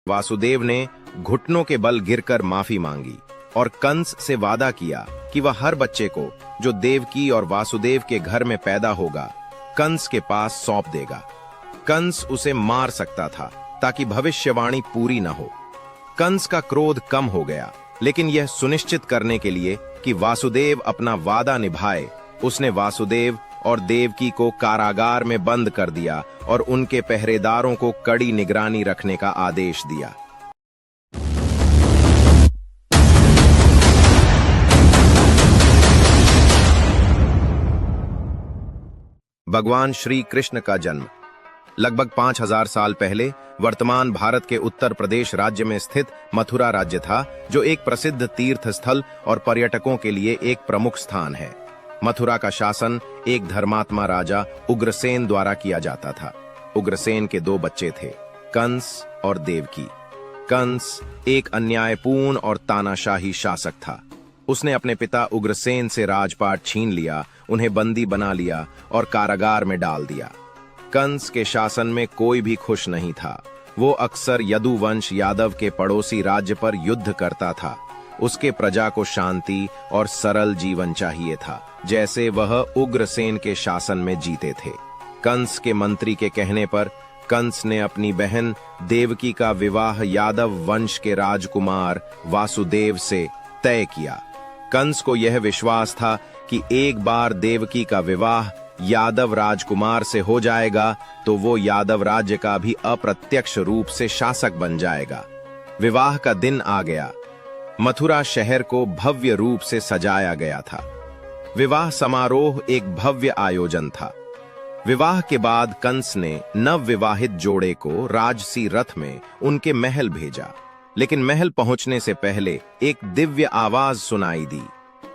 वासुदेव ने घुटनों के बल गिरकर माफी मांगी और कंस से वादा किया कि वह हर बच्चे को जो देवकी और वासुदेव के घर में पैदा होगा कंस के पास सौंप देगा। कंस उसे मार सकता था ताकि भविष्यवाणी पूरी न हो। कंस का क्रोध कम हो गया, लेकिन यह सुनिश्चित करने के लिए कि वासुदेव अपना वादा निभाए, उसने वासुदेव और देवकी को कारागार में बंद कर दिया और उनके पहरेदारों को कड़ी निगरानी रखने का आदेश दिया। भगवान श्री कृष्ण का जन्म लगभग 5000 साल पहले वर्तमान भारत के उत्तर प्रदेश राज्य में स्थित मथुरा राज्य था, जो एक प्रसिद्ध तीर्थ स्थल और पर्यटकों के लिए एक प्रमुख स्थान है। मथुरा का शासन एक धर्मात्मा राजा उग्रसेन द्वारा किया जाता था। उग्रसेन के 2 बच्चे थे, कंस और देवकी। कंस एक अन्यायपूर्ण और तानाशाही शासक था। उसने अपने पिता उग्रसेन से राजपाट छीन लिया, उन्हें बंदी बना लिया और कारागार में डाल दिया। कंस के शासन में कोई भी खुश नहीं था। वो अक्सर यदुवंश यादव के पड़ोसी राज्य पर युद्ध करता था। उसके प्रजा को शांति और सरल जीवन चाहिए था, जैसे वह उग्रसेन के शासन में जीते थे। कंस के मंत्री के कहने पर कंस ने अपनी बहन देवकी का विवाह यादव वंश के राजकुमार वासुदेव से तय किया। कंस को यह विश्वास था कि एक बार देवकी का विवाह यादव राजकुमार से हो जाएगा तो वो यादव राज्य का भी अप्रत्यक्ष रूप से शासक बन जाएगा। विवाह का दिन आ गया। मथुरा शहर को भव्य रूप से सजाया गया था। विवाह समारोह एक भव्य आयोजन था। विवाह के बाद कंस ने नवविवाहित जोड़े को राजसी रथ में उनके महल भेजा, लेकिन महल पहुंचने से पहले एक दिव्य आवाज सुनाई दी,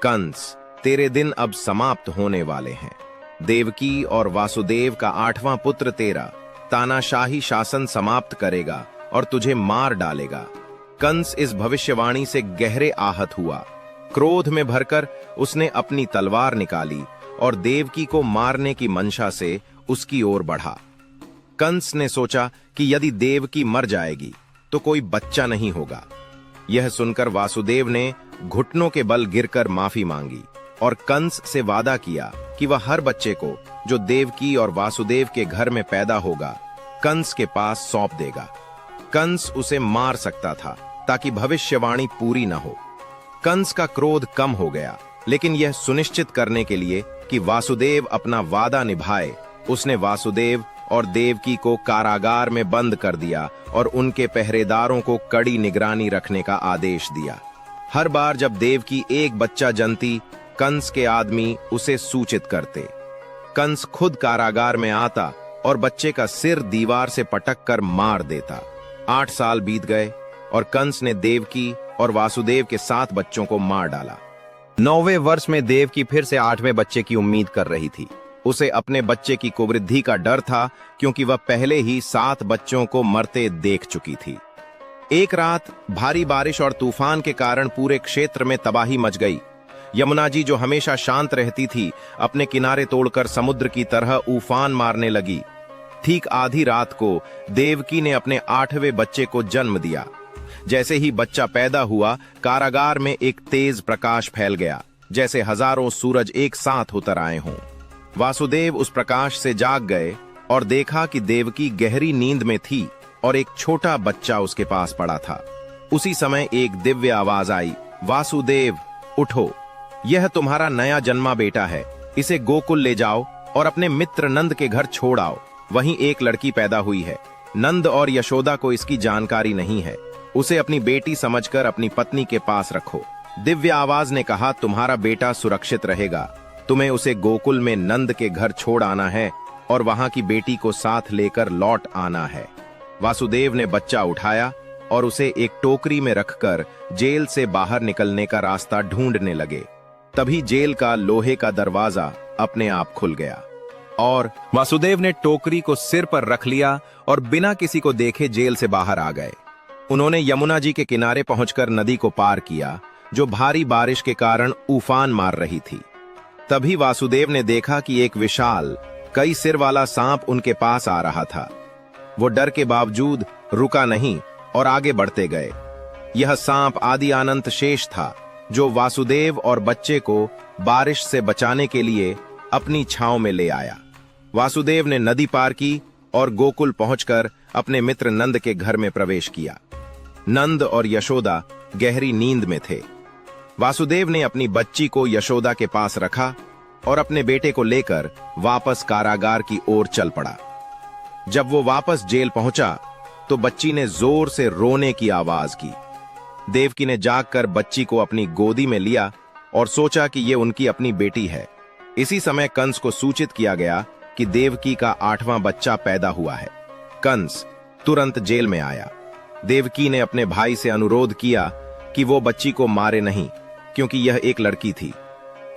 कंस, तेरे दिन अब समाप्त होने वाले हैं। देवकी और वासुदेव का 8वां पुत्र तेरा तानाशाही शासन समाप्त करेगा और तुझे मार डालेगा। कंस इस भविष्यवाणी से गहरे आहत हुआ। क्रोध में भरकर उसने अपनी तलवार निकाली और देवकी को मारने की मंशा से उसकी ओर बढ़ा। कंस ने सोचा कि यदि देवकी मर जाएगी तो कोई बच्चा नहीं होगा। यह सुनकर वासुदेव ने घुटनों के बल गिरकर माफी मांगी और कंस से वादा किया कि वह हर बच्चे को जो देवकी और वासुदेव के घर में पैदा होगा कंस के पास सौंप देगा। कंस उसे मार सकता था ताकि भविष्यवाणी पूरी न हो। कंस का क्रोध कम हो गया, लेकिन यह सुनिश्चित करने के लिए कि वासुदेव अपना वादा निभाए, उसने वासुदेव और देवकी को कारागार में बंद कर दिया और उनके पहरेदारों को कड़ी निगरानी रखने का आदेश दिया। हर बार जब देवकी एक बच्चा जनती, कंस के आदमी उसे सूचित करते। कंस खुद कारागार में आता और बच्चे का सिर दीवार से पटक कर मार देता। 8 साल बीत गए और कंस ने देवकी और वासुदेव के 7 बच्चों को मार डाला। 9वें वर्ष में देवकी फिर से 8वें बच्चे की उम्मीद कर रही थी। उसे अपने बच्चे की कुवृद्धि का डर था, क्योंकि वह पहले ही 7 बच्चों को मरते देख चुकी थी। एक रात भारी बारिश और तूफान के कारण पूरे क्षेत्र में तबाही मच गई। यमुना जी, जो हमेशा शांत रहती थी, अपने किनारे तोड़कर समुद्र की तरह उफान मारने लगी। ठीक आधी रात को देवकी ने अपने 8वें बच्चे को जन्म दिया। जैसे ही बच्चा पैदा हुआ, कारागार में एक तेज प्रकाश फैल गया, जैसे हजारों सूरज एक साथ उतर आए हों। वासुदेव उस प्रकाश से जाग गए और देखा कि देवकी गहरी नींद में थी और एक छोटा बच्चा उसके पास पड़ा था। उसी समय एक दिव्य आवाज आई, वासुदेव उठो, यह तुम्हारा नया जन्मा बेटा है। इसे गोकुल ले जाओ और अपने मित्र नंद के घर छोड़ आओ। वहीं एक लड़की पैदा हुई है। नंद और यशोदा को इसकी जानकारी नहीं है। उसे अपनी बेटी समझकर अपनी पत्नी के पास रखो। दिव्य आवाज ने कहा, तुम्हारा बेटा सुरक्षित रहेगा। तुम्हें उसे गोकुल में नंद के घर छोड़ आना है और वहां की बेटी को साथ लेकर लौट आना है। वासुदेव ने बच्चा उठाया और उसे एक टोकरी में रखकर जेल से बाहर निकलने का रास्ता ढूंढने लगे। तभी जेल का लोहे का दरवाजा अपने आप खुल गया और वासुदेव ने टोकरी को सिर पर रख लिया और बिना किसी को देखे जेल से बाहर आ गए। उन्होंने यमुना जी के किनारे पहुंचकर नदी को पार किया, जो भारी बारिश के कारण उफान मार रही थी। तभी वासुदेव ने देखा कि एक विशाल कई सिर वाला सांप उनके पास आ रहा था। वो डर के बावजूद रुका नहीं और आगे बढ़ते गए। यह सांप आदि अनंत शेष था, जो वासुदेव और बच्चे को बारिश से बचाने के लिए अपनी छांव में ले आया। वासुदेव ने नदी पार की और गोकुल पहुंचकर अपने मित्र नंद के घर में प्रवेश किया। नंद और यशोदा गहरी नींद में थे। वासुदेव ने अपनी बच्ची को यशोदा के पास रखा और अपने बेटे को लेकर वापस कारागार की ओर चल पड़ा। जब वो वापस जेल पहुंचा तो बच्ची ने जोर से रोने की आवाज की। देवकी ने जागकर बच्ची को अपनी गोदी में लिया और सोचा कि ये उनकी अपनी बेटी है। इसी समय कंस को सूचित किया गया कि देवकी का 8वां बच्चा पैदा हुआ है। कंस तुरंत जेल में आया। देवकी ने अपने भाई से अनुरोध किया कि वो बच्ची को मारे नहीं, क्योंकि यह एक लड़की थी।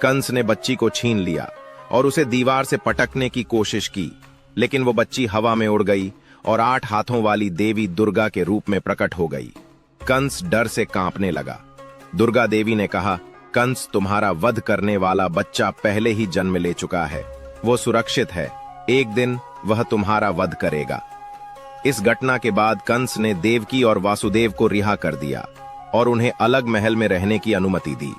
कंस ने बच्ची को छीन लिया और उसे दीवार से पटकने की कोशिश की, लेकिन वो बच्ची हवा में उड़ गई और 8 हाथों वाली देवी दुर्गा के रूप में प्रकट हो गई। कंस डर से कांपने लगा। दुर्गा देवी ने कहा, कंस तुम्हारा वध करने वाला बच्चा पहले ही जन्म ले चुका है, वो सुरक्षित है, एक दिन वह तुम्हारा वध करेगा। इस घटना के बाद कंस ने देवकी और वासुदेव को रिहा कर दिया और उन्हें अलग महल में रहने की अनुमति दी।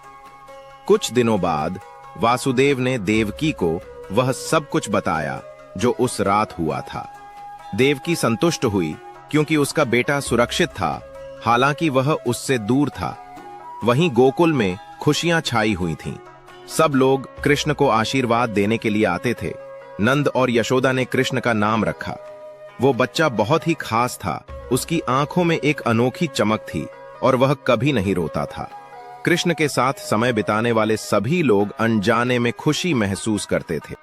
कुछ दिनों बाद वासुदेव ने देवकी को वह सब कुछ बताया जो उस रात हुआ था। देवकी संतुष्ट हुई क्योंकि उसका बेटा सुरक्षित था, हालांकि वह उससे दूर था। वहीं गोकुल में खुशियां छाई हुई थीं। सब लोग कृष्ण को आशीर्वाद देने के लिए आते थे। नंद और यशोदा ने कृष्ण का नाम रखा। वो बच्चा बहुत ही खास था। उसकी आंखों में एक अनोखी चमक थी और वह कभी नहीं रोता था। कृष्ण के साथ समय बिताने वाले सभी लोग अनजाने में खुशी महसूस करते थे।